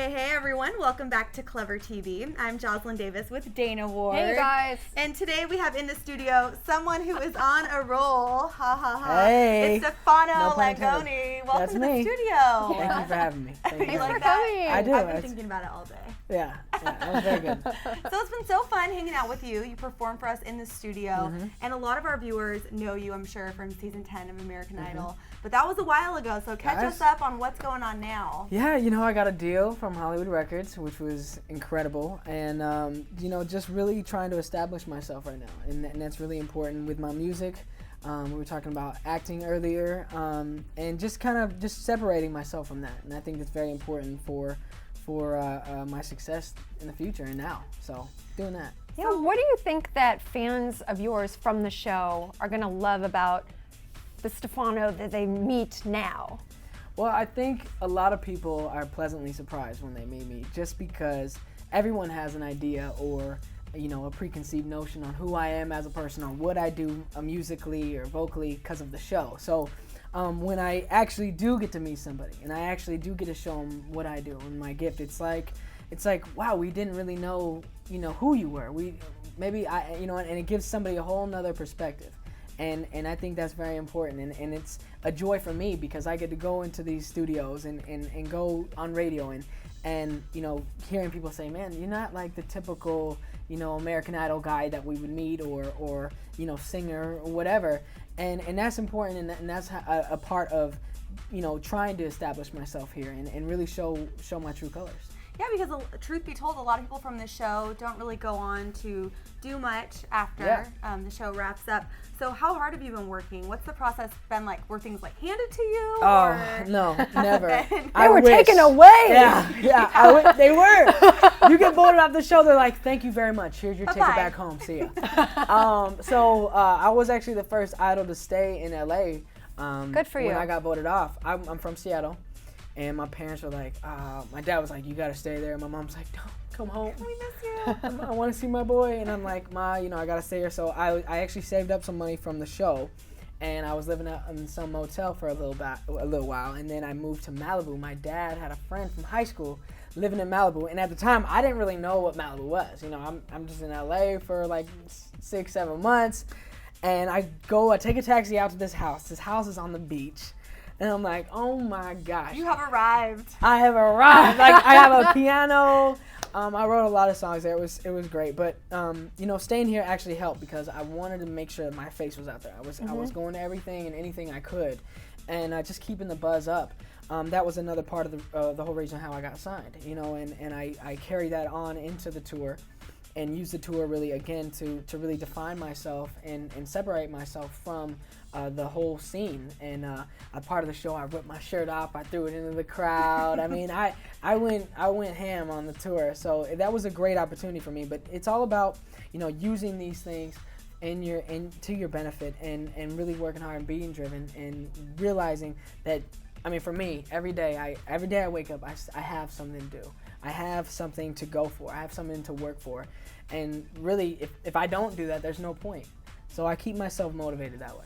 Hey everyone, welcome back to Clever TV. I'm Joslyn Davis with Dana Ward. Hey guys. And today we have in the studio someone who is on a roll. Ha ha ha. Hey. It's Stefano No pun Langone. intended. Welcome That's to me. the studio. Thank you for having me. Thank you You very like much. that? I do. I've been It's- thinking about it all day. Yeah, that was very good. So it's been so fun hanging out with you. You perform for us in the studio, Mm-hmm. and a lot of our viewers know you, I'm sure, from season 10 of American Idol. But that was a while ago, so catch Guys. us up on what's going on now. Yeah, I got a deal from Hollywood Records, which was incredible, and just really trying to establish myself right now, and that's really important with my music. We were talking about acting earlier, and just separating myself from that, and I think that's very important for my success in the future and now. So doing that. Yeah, what do you think that fans of yours from the show are going to love about the Stefano that they meet now? Well, I think a lot of people are pleasantly surprised when they meet me, just because everyone has an idea or a preconceived notion on who I am as a person or what I do musically or vocally because of the show. So when I actually do get to meet somebody and I actually do get to show them what I do and my gift, it's like, wow, we didn't really know, who you were. And it gives somebody a whole nother perspective. And I think that's very important, and it's a joy for me because I get to go into these studios and go on radio and hearing people say, man, you're not like the typical American Idol guy that we would meet or singer or whatever, and that's important, and that's a part of trying to establish myself here and really show my true colors. Yeah, because truth be told, a lot of people from the show don't really go on to do much after the show wraps up. So how hard have you been working? What's the process been like? Were things like handed to you? Oh, no, never. They were taken away. Yeah, they were. You get voted off the show, they're like, thank you very much. Here's your ticket back home. See ya. So I was actually the first idol to stay in LA. Good for you. When I got voted off. I'm from Seattle. And my parents were like, my dad was like, you gotta stay there. And my mom's like, no, come home. We miss you. I want to see my boy. And I'm like, Ma, I gotta stay here. So I actually saved up some money from the show, and I was living out in some motel for a little while. And then I moved to Malibu. My dad had a friend from high school living in Malibu, and at the time I didn't really know what Malibu was. I'm just in LA for like 6-7 months, and I take a taxi out to this house. This house is on the beach. And I'm like, oh my gosh. You have arrived. I have arrived. Like, I have a piano. I wrote a lot of songs there. It was great. But, staying here actually helped because I wanted to make sure that my face was out there. I was going to everything and anything I could. And just keeping the buzz up. That was another part of the whole reason how I got signed. And I carried that on into the tour and used the tour really, again, to really define myself and separate myself from the whole scene. And a part of the show, I ripped my shirt off, I threw it into the crowd. I mean, I went ham on the tour. So that was a great opportunity for me. But it's all about, using these things to your benefit and really working hard and being driven and realizing that, for me, every day I wake up, I have something to do. I have something to go for. I have something to work for. And really, if I don't do that, there's no point. So I keep myself motivated that way.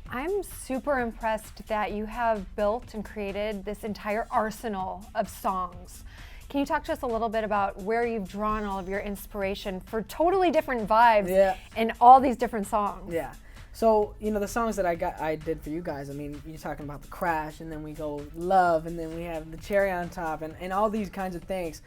I'm super impressed that you have built and created this entire arsenal of songs. Can you talk to us a little bit about where you've drawn all of your inspiration for totally different vibes in all these different songs? Yeah. So, the songs that I did for you guys, you're talking about The Crash, and then we go Love, and then we have The Cherry on Top, and all these kinds of things.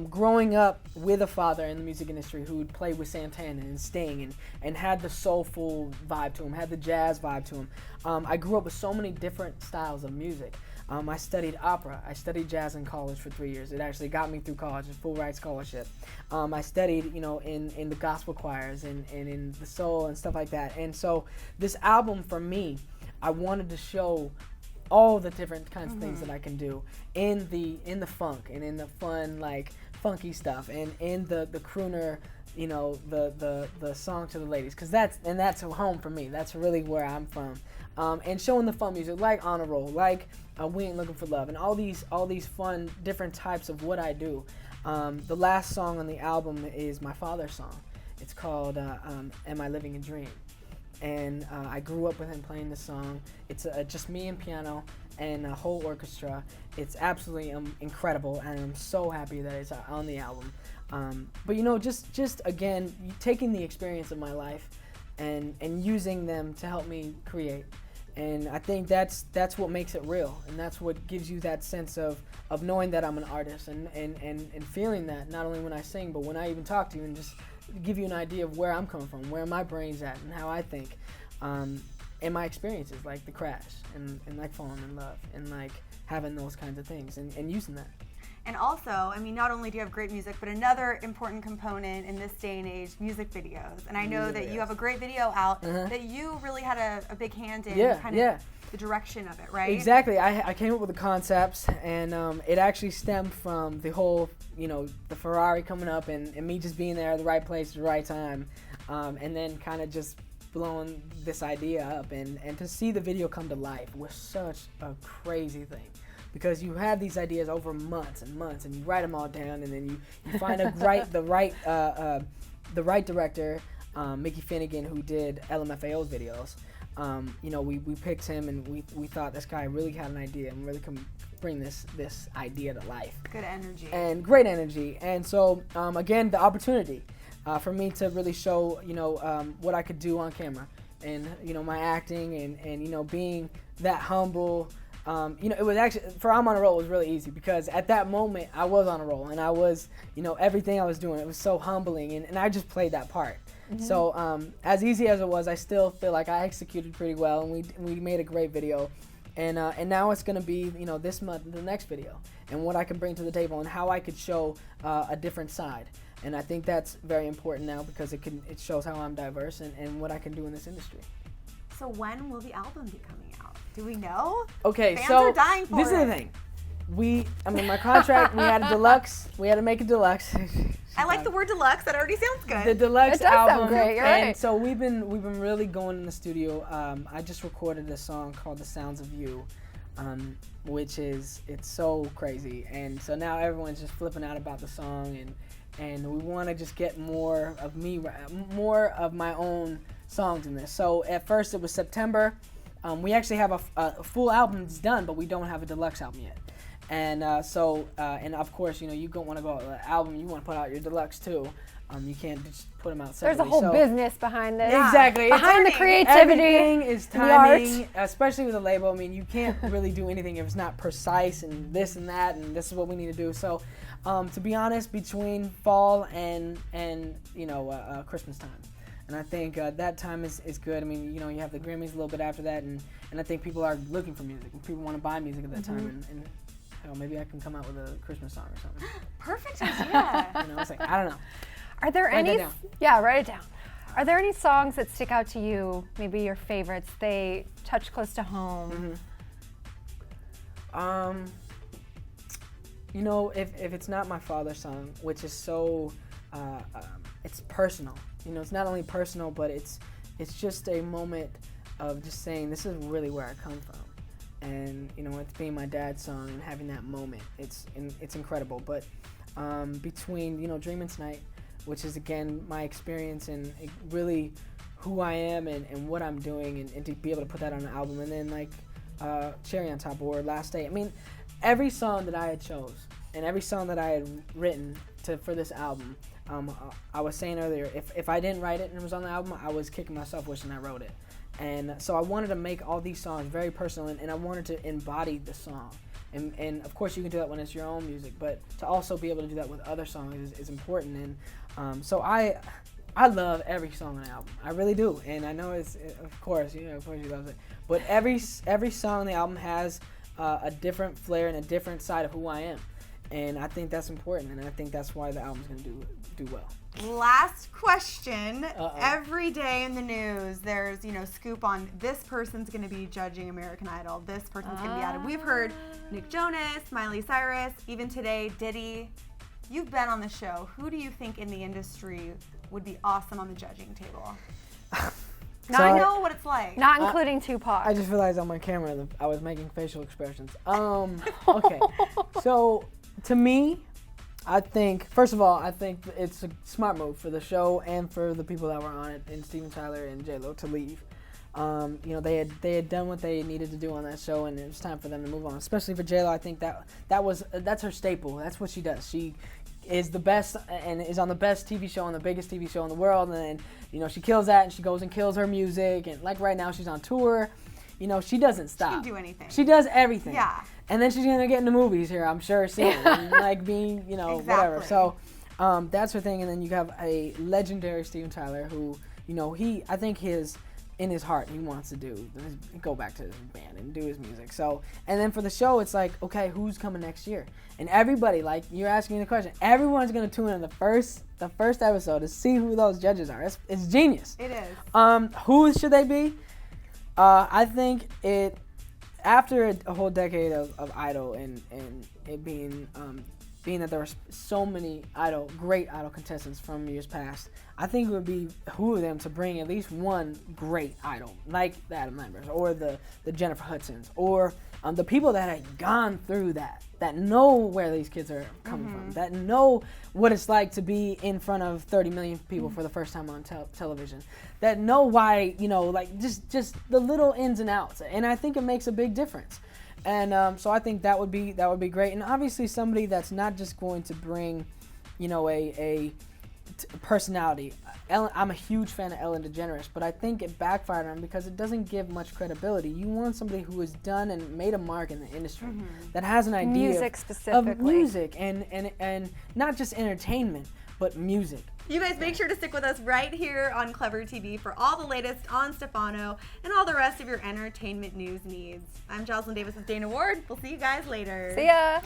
Growing up with a father in the music industry who would play with Santana and Sting and had the soulful vibe to him, had the jazz vibe to him. I grew up with so many different styles of music. I studied opera. I studied jazz in college for 3 years. It actually got me through college, a full ride scholarship. I studied, in the gospel choirs and in the soul and stuff like that. And so this album for me, I wanted to show all the different kinds of things that I can do in the funk and in the fun, like funky stuff, and in the crooner, the song to the ladies, because that's home for me. That's really where I'm from. And showing the fun music like On a Roll, like We Ain't Looking for Love, and all these fun different types of what I do. The last song on the album is my father's song. It's called Am I Living a Dream? And I grew up with him playing this song. It's just me and piano, and a whole orchestra. It's absolutely incredible, and I'm so happy that it's on the album. But you know, just again, taking the experience of my life and using them to help me create. And I think that's what makes it real, and that's what gives you that sense of knowing that I'm an artist, and feeling that not only when I sing, but when I even talk to you, and just give you an idea of where I'm coming from, where my brain's at, and how I think, and my experiences, like the crash, and like falling in love, and like having those kinds of things, and using that. And also, I mean, not only do you have great music, but another important component in this day and age, music videos. And I know that you have a great video out that you really had a big hand in kind of the direction of it, right? Exactly. I came up with the concepts, and it actually stemmed from the whole, you know, the Ferrari coming up, and me just being there at the right place at the right time, and then kind of just blowing this idea up, and to see the video come to life was such a crazy thing. Because you have these ideas over months and months, and you write them all down, and then you find the right director, Mickey Finnegan, who did LMFAO's videos. You know, we picked him, and we thought this guy really had an idea and really can bring this idea to life. Good energy. And great energy. And so again, the opportunity for me to really show, you know, what I could do on camera, and you know, my acting, and you know, being that humble. You know, it was actually, for I'm on a Roll was really easy, because at that moment I was on a roll, and I was, you know, everything I was doing, it was so humbling, and I just played that part. So as easy as it was, I still feel like I executed pretty well, and we made a great video, and now it's gonna be, you know, this month, the next video, and what I can bring to the table, and how I could show a different side. And I think that's very important now, because it shows how I'm diverse, and what I can do in this industry. So when will the album be coming out? Do we know? Okay, Fans so are dying for this is the thing. My contract, we had a deluxe. We had to make a deluxe. I like the word deluxe. That already sounds good. The deluxe It does album. sound great, you're and right. so we've been really going in the studio. I just recorded a song called "The Sounds of You," which it's so crazy. And so now everyone's just flipping out about the song, and we want to just get more of me, more of my own songs in this. So at first it was September. We actually have a full album that's done, but we don't have a deluxe album yet. And and of course, you know, you don't want to go out with an album, you want to put out your deluxe too. You can't just put them out separately. There's a whole business behind this. Exactly. Behind the It's creativity. Everything is the art. timing, especially with a label. I mean, you can't really do anything if it's not precise, and this and that, and this is what we need to do. So, to be honest, between fall and you know, Christmas time. And I think that time is good. I mean, you know, you have the Grammys a little bit after that, and I think people are looking for music. People want to buy music at that time, and you know, maybe I can come out with a Christmas song or something. Perfect idea. You know, it's like, I don't know. Are there Write that any? down. Yeah, write it down. Are there any songs that stick out to you? Maybe your favorites. They touch close to home. You know, if it's not my father's song, which is so, it's personal. You know, it's not only personal, but it's just a moment of just saying, this is really where I come from. And, you know, it's being my dad's song and having that moment. It's incredible. But between, you know, Dreamin' Tonight, which is, again, my experience and really who I am and what I'm doing, and to be able to put that on an album. And then, like, Cherry on Top or Last Day. I mean, every song that I had chose and every song that I had written for this album, I was saying earlier, if I didn't write it and it was on the album, I was kicking myself wishing I wrote it. And so I wanted to make all these songs very personal, and I wanted to embody the song. And of course you can do that when it's your own music, but to also be able to do that with other songs is important. And so I love every song on the album. I really do. And I know of course you love it. But every song on the album has a different flair and a different side of who I am. And I think that's important, and I think that's why the album's going to do well. Last question. Every day in the news, there's, you know, scoop on this person's going to be judging American Idol. This person's going to be added. We've heard Nick Jonas, Miley Cyrus, even today, Diddy. You've been on the show. Who do you think in the industry would be awesome on the judging table? Now I know what it's like. Not including Tupac. I just realized on my camera that I was making facial expressions. Okay. So, to me, I think, first of all, I think it's a smart move for the show and for the people that were on it, and Steven Tyler and J-Lo, to leave. You know, they had done what they needed to do on that show, and it was time for them to move on. Especially for J-Lo, I think that's her staple. That's what she does. She is the best and is on the best TV show, on the biggest TV show in the world, and then, you know, she kills that, and she goes and kills her music, and like right now she's on tour. You know, she doesn't stop. She can do anything. She does everything. Yeah. And then she's gonna get into movies here, I'm sure, soon, and like being, you know, whatever. So that's her thing. And then you have a legendary Steven Tyler, who, you know, I think in his heart, he wants to go back to his band and do his music. So, and then for the show, it's like, okay, who's coming next year? And everybody, like, you're asking the question, everyone's gonna tune in the first episode to see who those judges are. It's genius. It is. Who should they be? I think after a whole decade of Idol and it being that there were so many great Idol contestants from years past, I think it would behoove them to bring at least one great Idol, like the Adam Lamberts or the Jennifer Hudsons, or the people that have gone through that know where these kids are coming from, that know what it's like to be in front of 30 million people for the first time on television, that know why, you know, like just the little ins and outs. And I think it makes a big difference. And so I think that would be great. And obviously somebody that's not just going to bring, you know, a personality. I'm a huge fan of Ellen DeGeneres, but I think it backfired on him because it doesn't give much credibility. You want somebody who has done and made a mark in the industry, that has an idea music of specifically, music and not just entertainment, but music. You guys make sure to stick with us right here on Clever TV for all the latest on Stefano and all the rest of your entertainment news needs. I'm Joslyn Davis with Dana Ward. We'll see you guys later. See ya.